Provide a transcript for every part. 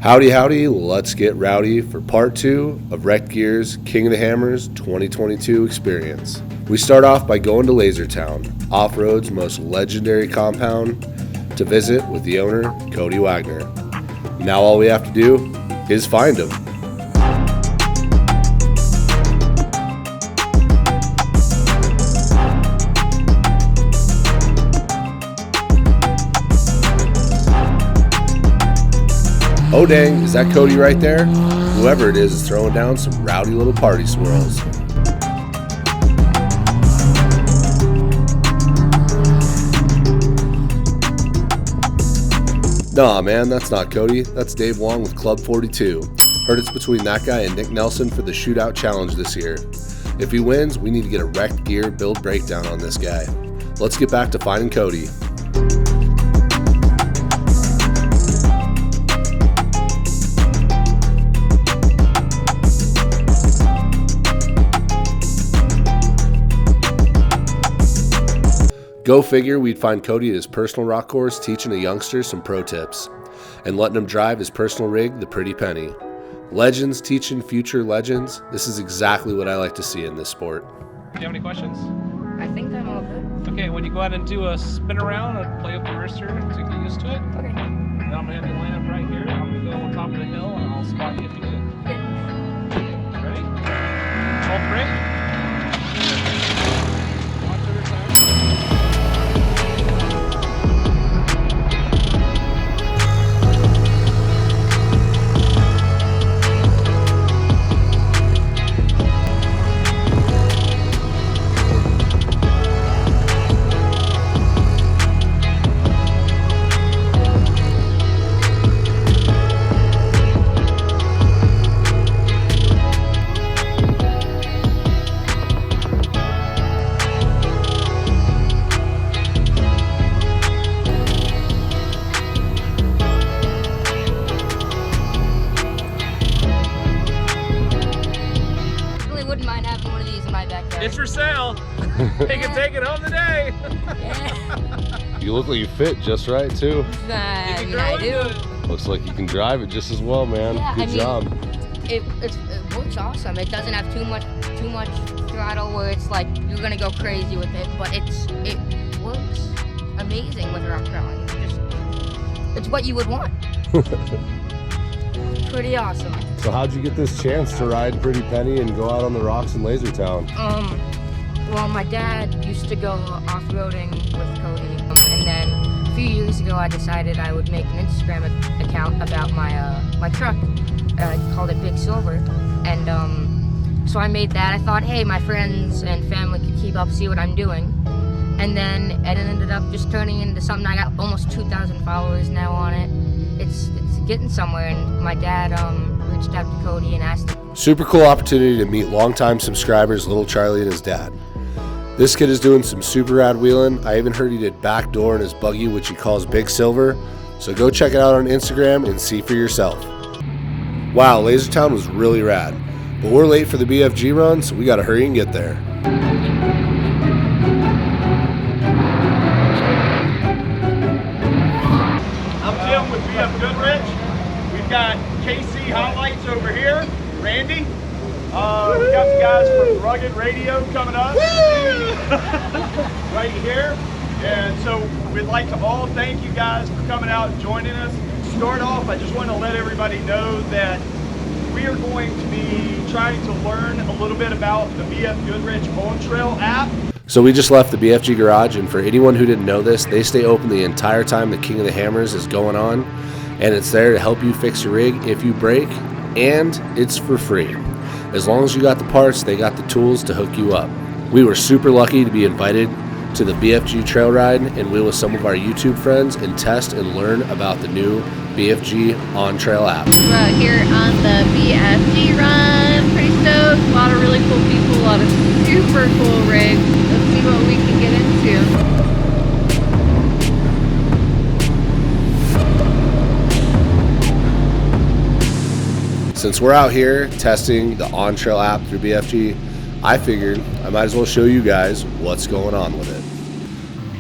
Howdy, howdy, let's get rowdy for part 2 of Wrecked Gear's King of the Hammers 2022 experience. We start off by going to LaserTown, off-road's most legendary compound, to visit with the owner, Cody Waggoner. Now all we have to do is find him. Oh dang, is that Cody right there? Whoever it is throwing down some rowdy little party swirls. Nah man, that's not Cody, that's Dave Wong with Club 42. Heard it's between that guy and Nick Nelson for the shootout challenge this year. If he wins, we need to get a Wrecked Gear build breakdown on this guy. Let's get back to finding Cody. Go figure, we'd find Cody at his personal rock course teaching a youngster some pro tips and letting him drive his personal rig, the Pretty Penny. Legends teaching future legends. This is exactly what I like to see in this sport. Do you have any questions? I think I'm all good. Okay, when you go out and do a spin around and play up the wrister to get used to it. Okay. Then I'm going to have you line up right here. I'm going to go on top of the hill and I'll spot you if you need it. Ready? Control the brake. Watch every time. It's for sale. You can take it home today. Yeah. You look like you fit just right too. I do. Looks like you can drive it just as well, man. Yeah, Good job. It works awesome. It doesn't have too much throttle where it's like you're gonna go crazy with it, but it works amazing with rock crawling. It's what you would want. Pretty awesome. So how'd you get this chance to ride Pretty Penny and go out on the rocks in LaserTown? Well, my dad used to go off-roading with Cody, and then a few years ago I decided I would make an Instagram account about my truck. I called it Big Silver, and so I made that. I thought, hey, my friends and family could keep up, see what I'm doing, and then it ended up just turning into something. I got almost 2,000 followers now on it. It's getting somewhere, and my dad reached out to Cody and asked him. Super cool opportunity to meet longtime subscribers Little Charlie and his dad. This kid is doing some super rad wheeling. I even heard he did backdoor in his buggy, which he calls Big Silver. So go check it out on Instagram and see for yourself. Wow, LaserTown was really rad. But we're late for the BFG run, so we gotta hurry and get there. I'm Jim with BFGoodrich. We've got KC Highlights over here, Randy. We got the guys from Rugged Radio coming up right here. And so we'd like to all thank you guys for coming out and joining us. To start off, I just want to let everybody know that we are going to be trying to learn a little bit about the BFGoodrich OnTrail app. So we just left the BFG garage, and for anyone who didn't know this, they stay open the entire time the King of the Hammers is going on, and it's there to help you fix your rig if you break, and it's for free. As long as you got the parts, they got the tools to hook you up. We were super lucky to be invited to the BFG trail ride and wheel with some of our YouTube friends and test and learn about the new BFG OnTrail app. We're out here on the BFG run, pretty stoked, a lot of really cool people, a lot of super cool rigs. Let's see what we can get into. Since we're out here testing the OnTrail app through BFG, I figured I might as well show you guys what's going on with it.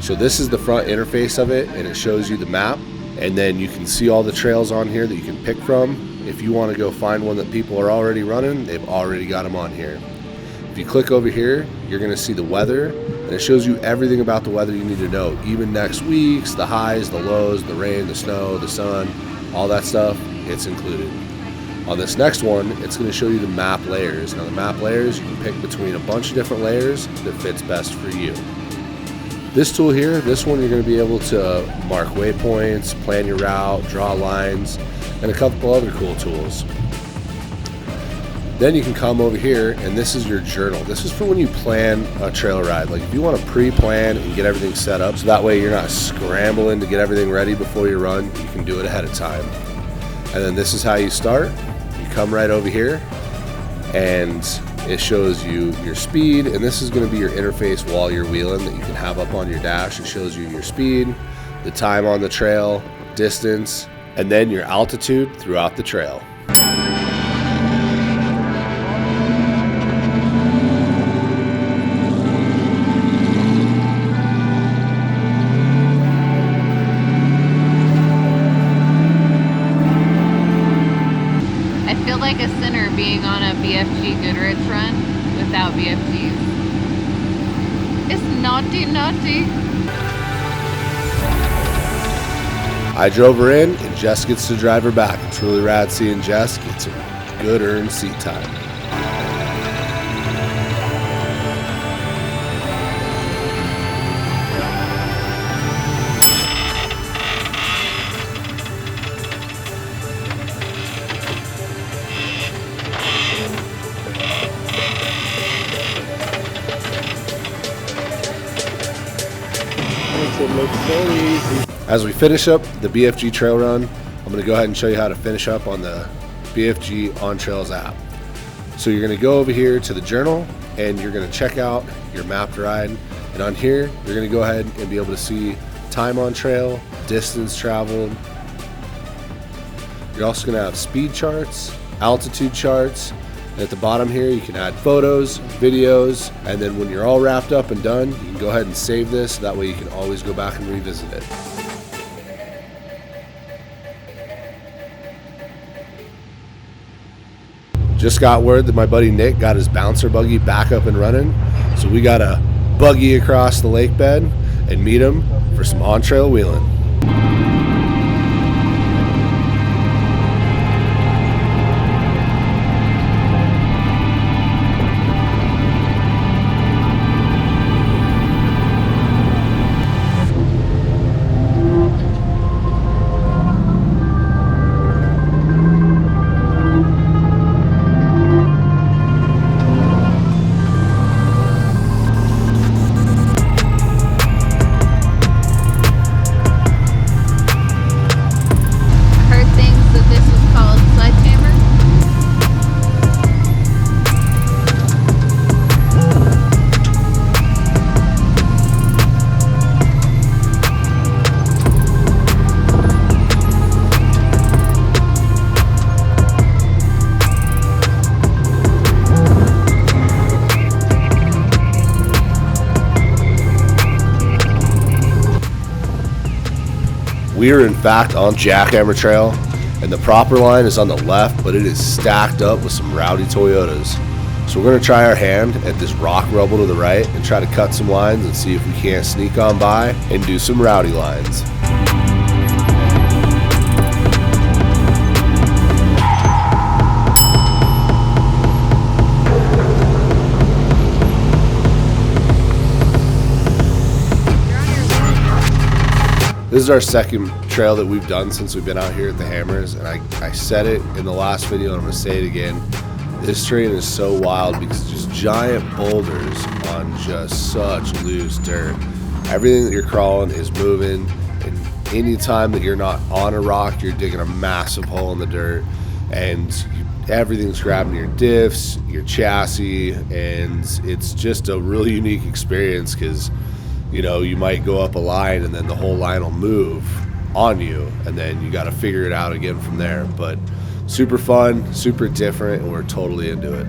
So this is the front interface of it, and it shows you the map, And then you can see all the trails on here that you can pick from. If you want to go find one that people are already running, they've already got them on here. If you click over here, you're going to see the weather, and it shows you everything about the weather you need to know. Even next week's, the highs, the lows, the rain, the snow, the sun, all that stuff, it's included. On this next one, it's going to show you the map layers. Now the map layers, you can pick between a bunch of different layers that fits best for you. This tool here, this one you're going to be able to mark waypoints, plan your route, draw lines, and a couple other cool tools. Then you can come over here, and this is your journal. This is for when you plan a trail ride. Like if you want to pre-plan and get everything set up, so that way you're not scrambling to get everything ready before you run, you can do it ahead of time. And then this is how you start. You come right over here, and it shows you your speed, and this is going to be your interface while you're wheeling that you can have up on your dash. It shows you your speed, the time on the trail, distance, and then your altitude throughout the trail. I feel like a sinner being on a BFGoodrich run without BFGs. It's naughty, naughty. I drove her in, and Jess gets to drive her back. It's really rad seeing Jess get some good earned seat time. It looks so easy. As we finish up the BFG trail run, I'm going to go ahead and show you how to finish up on the BFG OnTrails app. So you're going to go over here to the journal, and you're going to check out your mapped ride. And on here, you're going to go ahead and be able to see time on trail, distance traveled. You're also going to have speed charts, altitude charts. And at the bottom here, you can add photos, videos, and then when you're all wrapped up and done, you can go ahead and save this. That way you can always go back and revisit it. Just got word that my buddy Nick got his bouncer buggy back up and running. So we got a buggy across the lake bed and meet him for some on-trail wheeling. We are in fact on Jackhammer Trail, and the proper line is on the left, but it is stacked up with some rowdy Toyotas. So we're going to try our hand at this rock rubble to the right and try to cut some lines and see if we can't sneak on by and do some rowdy lines. This is our second trail that we've done since we've been out here at the Hammers, and I said it in the last video and I'm going to say it again. This terrain is so wild because it's just giant boulders on just such loose dirt. Everything that you're crawling is moving, and any time that you're not on a rock, you're digging a massive hole in the dirt, and everything's grabbing your diffs, your chassis, and it's just a really unique experience because you know, you might go up a line and then the whole line will move on you, and then you got to figure it out again from there. But super fun, super different, and we're totally into it.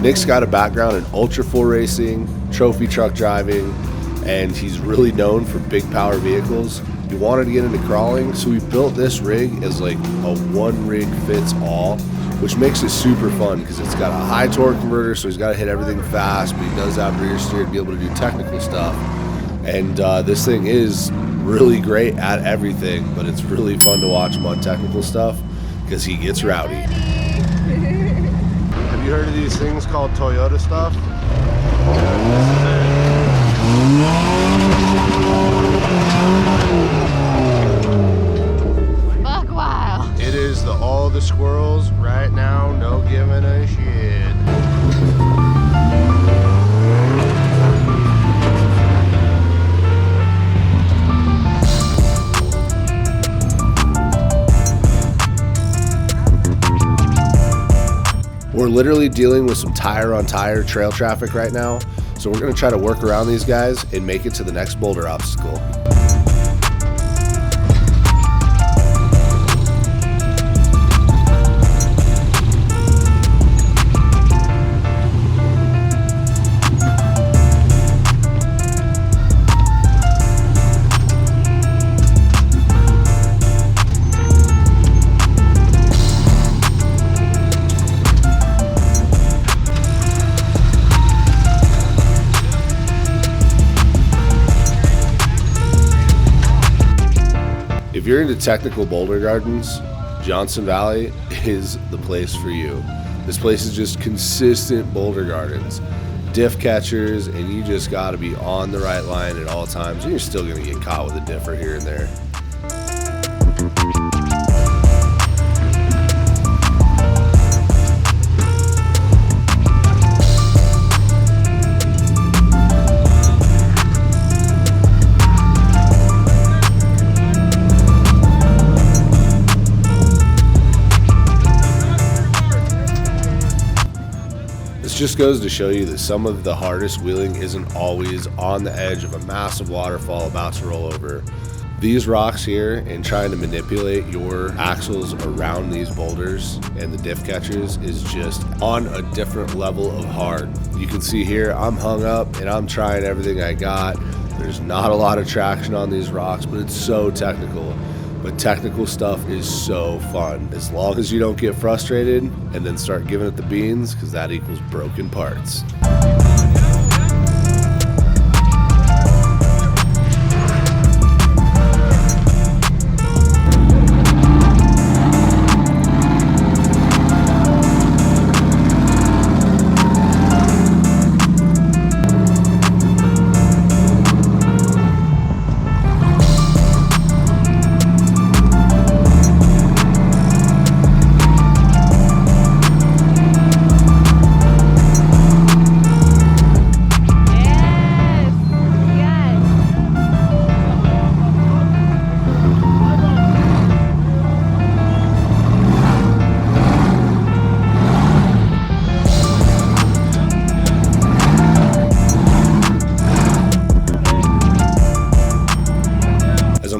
Nick's got a background in ultra full racing, trophy truck driving, and he's really known for big power vehicles. He wanted to get into crawling, so we built this rig as like a one rig fits all, which makes it super fun because it's got a high torque converter, so he's got to hit everything fast, but he does have rear steer to be able to do technical stuff. And this thing is really great at everything, but it's really fun to watch him on technical stuff because he gets rowdy. Have you heard of these things called Toyota stuff? Buck wild. It is the all the squirrels right now, no giving a shit. We're literally dealing with some tire on tire trail traffic right now, so we're going to try to work around these guys and make it to the next boulder obstacle. If you're into technical boulder gardens, Johnson Valley is the place for you. This place is just consistent boulder gardens, diff catchers, and you just got to be on the right line at all times, and you're still going to get caught with a differ here and there. Just goes to show you that some of the hardest wheeling isn't always on the edge of a massive waterfall about to roll over. These rocks here and trying to manipulate your axles around these boulders and the diff catchers is just on a different level of hard. You can see here I'm hung up and I'm trying everything I got. There's not a lot of traction on these rocks, but it's so technical. But technical stuff is so fun, as long as you don't get frustrated and then start giving it the beans, because that equals broken parts.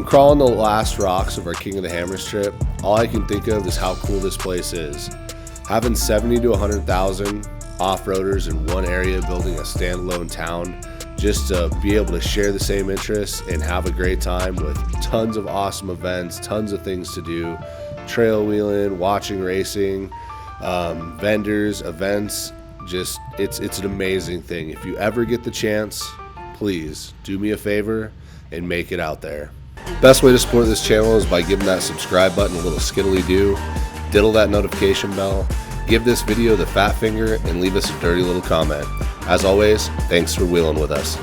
Crawling the last rocks of our King of the Hammers trip, all I can think of is how cool this place is. Having 70 to 100,000 off-roaders in one area building a standalone town, just to be able to share the same interests and have a great time with tons of awesome events, tons of things to do, trail wheeling, watching racing, vendors, events, just it's an amazing thing. If you ever get the chance, please do me a favor and make it out there. Best way to support this channel is by giving that subscribe button a little skiddly-do, diddle that notification bell, give this video the fat finger, and leave us a dirty little comment. As always, thanks for wheeling with us.